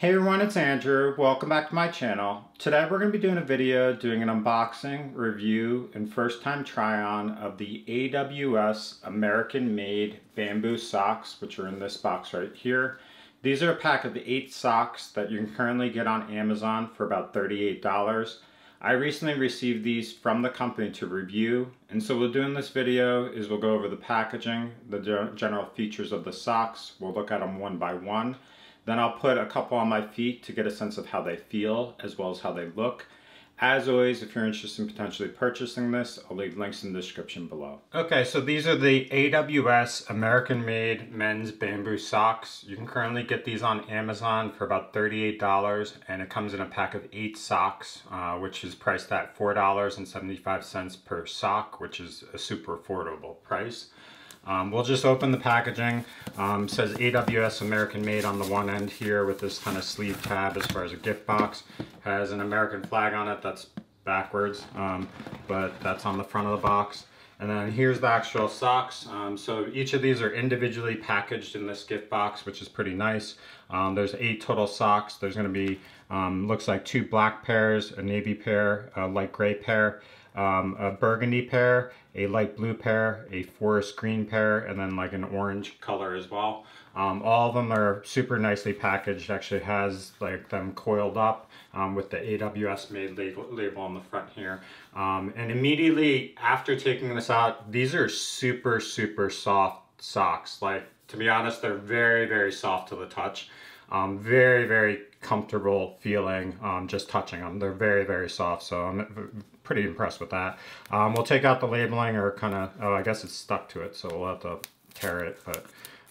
Hey everyone, it's Andrew. Welcome back to my channel. Today we're going to be doing a video doing an unboxing, review, and first time try on of the AWS American made bamboo socks, which are in this box right here. These are a pack of 8 socks that you can currently get on Amazon for about $38. I recently received these from the company to review, and so what we'll do in this video is we'll go over the packaging, the general features of the socks. We'll look at them one by one. Then I'll put a couple on my feet to get a sense of how they feel as well as how they look. As always, if you're interested in potentially purchasing this, I'll leave links in the description below. Okay, so these are the AWS American made men's bamboo socks. You can currently get these on Amazon for about $38, and it comes in a pack of 8 socks, which is priced at $4.75 per sock, which is a super affordable price. We'll just open the packaging. Says AWS American made on the one end here with this kind of sleeve tab as far as a gift box. Has an American flag on it that's backwards, but that's on the front of the box. And then here's the actual socks. So each of these are individually packaged in this gift box, which is pretty nice. There's 8 total socks. There's going to be, looks like 2 black pairs, a navy pair, a light gray pair, a burgundy pair, a light blue pair, a forest green pair, and then like an orange color as well. All of them are super nicely packaged. Actually has like them coiled up with the AWS made label on the front here. And immediately after taking this out, these are super soft socks. Like, to be honest, they're very soft to the touch. Very comfortable feeling just touching them. They're very soft, so I'm pretty impressed with that. We'll take out the labeling, or kind of, oh, I guess it's stuck to it, so we'll have to tear it, but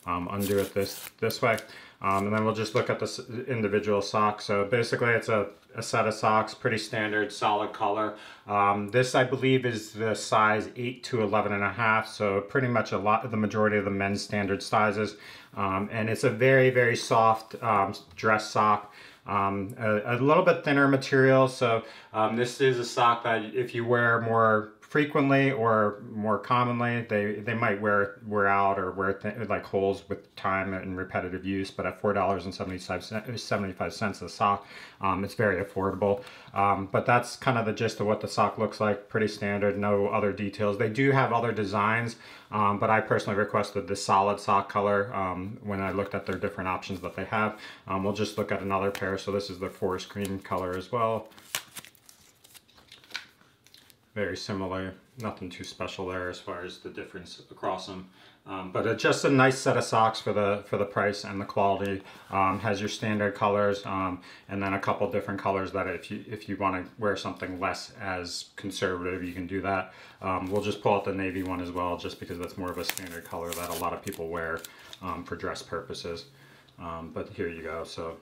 undo it this way. And then we'll just look at this individual sock. So basically it's a set of socks, pretty standard, solid color. This, I believe, is the size 8 to 11.5, so pretty much the majority of the men's standard sizes. And it's a very soft dress sock. A little bit thinner material, so this is a sock that if you wear more frequently or more commonly, they might wear out or wear like holes with time and repetitive use. But at $4.75 a sock, it's very affordable. But that's kind of the gist of what the sock looks like. Pretty standard, no other details. They do have other designs, but I personally requested the solid sock color when I looked at their different options that they have. We'll just look at another pair. So this is the forest green color as well. Very similar, nothing too special there as far as the difference across them. But just a nice set of socks for the price and the quality. Has your standard colors, and then a couple different colors that if you want to wear something less as conservative, you can do that. We'll just pull out the navy one as well, just because that's more of a standard color that a lot of people wear for dress purposes. But here you go. So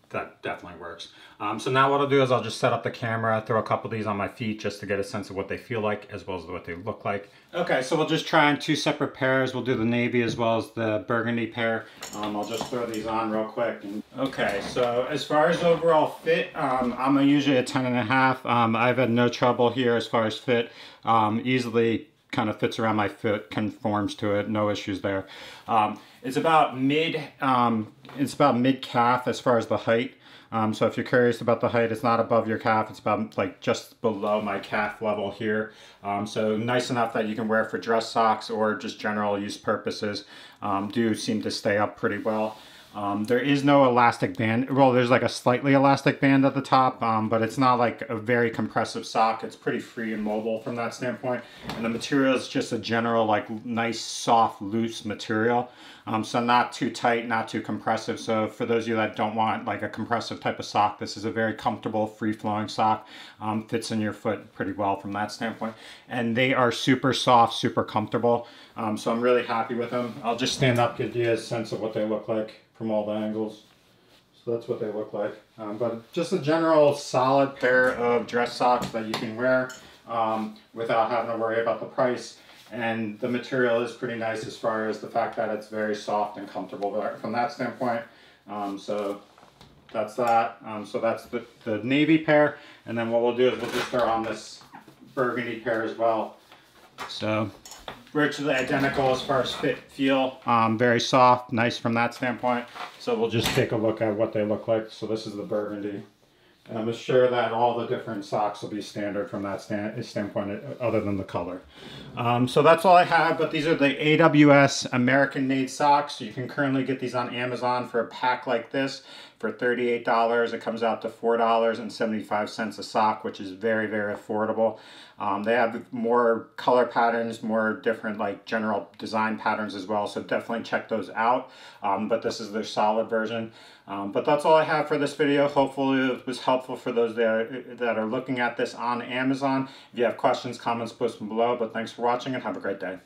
that definitely works. So now what I'll do is I'll just set up the camera, throw a couple of these on my feet just to get a sense of what they feel like as well as what they look like. Okay, so we'll just try on 2 separate pairs. We'll do the navy as well as the burgundy pair. I'll just throw these on real quick. Okay, so as far as overall fit, I'm usually a 10.5. I've had no trouble here as far as fit. Easily kind of fits around my foot, conforms to it, no issues there. It's about mid calf as far as the height. So if you're curious about the height, it's not above your calf, it's about like just below my calf level here. So nice enough that you can wear for dress socks or just general use purposes. Do seem to stay up pretty well. There is no elastic band. Well, there's like a slightly elastic band at the top, but it's not like a very compressive sock. It's pretty free and mobile from that standpoint. And the material is just a general, like, nice, soft, loose material. So not too tight, not too compressive. So for those of you that don't want like a compressive type of sock, this is a very comfortable, free-flowing sock. Fits in your foot pretty well from that standpoint. And they are super soft, super comfortable. So I'm really happy with them. I'll just stand up, give you a sense of what they look like from all the angles. So that's what they look like. But just a general solid pair of dress socks that you can wear without having to worry about the price. And the material is pretty nice as far as the fact that it's very soft and comfortable from that standpoint. So that's that. So that's the navy pair. And then what we'll do is we'll just throw on this burgundy pair as well. So virtually identical as far as fit, feel. Very soft, nice from that standpoint. So we'll just take a look at what they look like. So this is the burgundy. And I'm sure that all the different socks will be standard from that standpoint, other than the color. So that's all I have, but these are the AWS American-made socks. You can currently get these on Amazon for a pack like this for $38. It comes out to $4.75 a sock, which is very, very affordable. They have more color patterns, more different like general design patterns as well, so definitely check those out. But this is their solid version. But that's all I have for this video. Hopefully it was helpful for those that are looking at this on Amazon. If you have questions, comments, post them below. But thanks for watching and have a great day.